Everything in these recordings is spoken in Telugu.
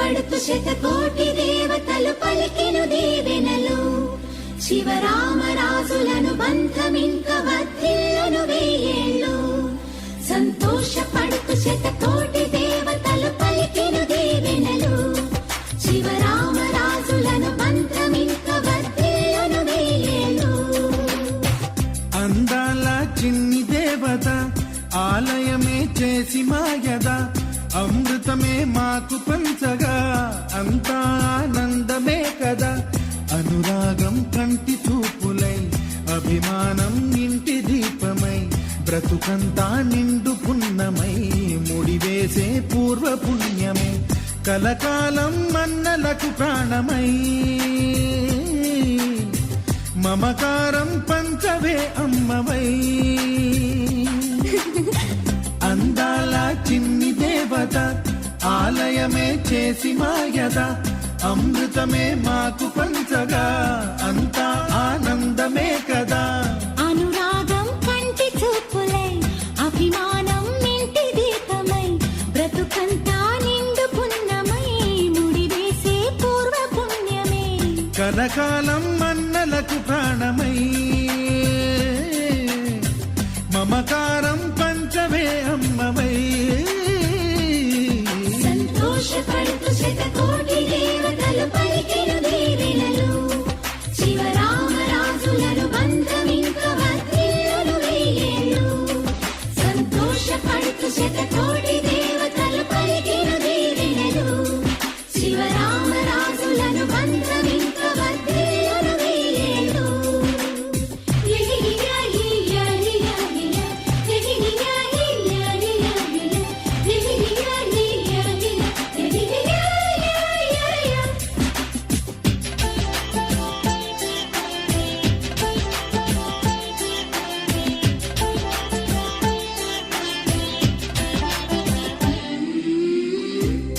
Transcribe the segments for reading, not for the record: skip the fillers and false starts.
పడుతు శతకోటి దేవతలు పలికెను దీవెనలు శివరామరాజులను బంధమింక వర్ధిల్లును వెయ్యేళ్ళు సంతోషపడుతు శతకోటి దేవతలు పలికెను దీవెనలు శివరామరాజులను బంధమింక వర్ధిల్లును వెయ్యేళ్ళు. అందాల చిన్ని దేవత ఆలయమే చేసి మాయద అమృతమే మాకు పంచగా అంతా ఆనందమే కదా. అనురాగం కంటి చూపులై అభిమానం ఇంటి దీపమై బ్రతుకంతా నిండు పున్నమై ముడివేసే పూర్వ పుణ్యమే కలకాలం మన్నలకు ప్రాణమై మమకారం పంచవే అమ్మవై. అందాల చిన్ని దేవత ఆలయమే చేసి మాయద అమృతమే మాకు పంచగా అంతా ఆనందమే కదా. అనురాగం కంటి చూపులై అభిమానం ఇంటి దీపమై బ్రతుకంతా నిండు పున్నమై ముడివేసే పూర్వ పుణ్యమే కలకాలం మన్నలకు ప్రాణమై మమకారం పంచవే అమ్మవై. సంతోషపడుతు శతకోటి దేవతలు పలికెను దీవెనలు శివరామరాజులను బంధమింక వర్ధిల్లును వెయ్యేళ్ళు సంతోషపడుతు శతకోటి దేవతలు పలికెను దీవెనలు శివరామరాజులను బంధమింక వర్ధిల్లును వెయ్యేళ్ళు.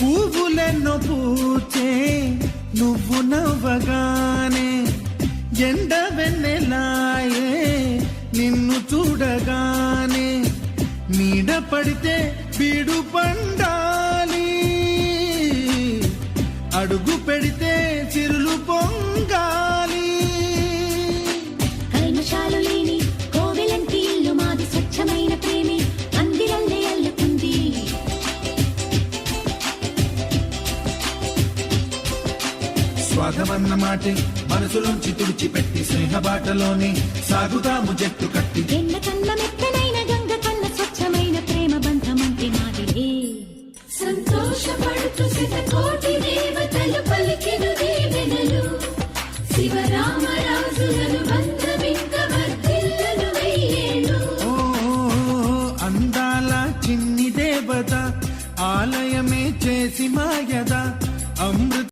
పువ్వులెన్నో పూచే నువ్వు నవ్వగానే ఎండ వెన్నెలాయే నిన్ను చూడగానే నీడ పడితే బీడు పండాలి అడుగు పెడితే చిరులు పొంగాలి. కల్మషాలు లేని కోవెలంటి ఇల్లు మాది స్వచ్ఛమైన ప్రేమి అందిరల్లే అల్లుకుంది స్వాగమన్న మాటే మనసులోంచి తుడిచిపెట్టి స్నేహబాటలోనే సాగుదాము జట్టు కట్టి. ఎన్న కన్న మెత్తనైన గంగ కన్న స్వచ్ఛమైన ప్రేమ బంధమంటే మాదిలే. సంతోషపడుతూ శతకోటి దేవతలు పలికెను దీవెనలు శివరామరాజులను బంధమింక వర్ధిల్లును వెయ్యేళ్ళు. అందాల చిన్ని దేవత ఆలయమే చేసి మాయద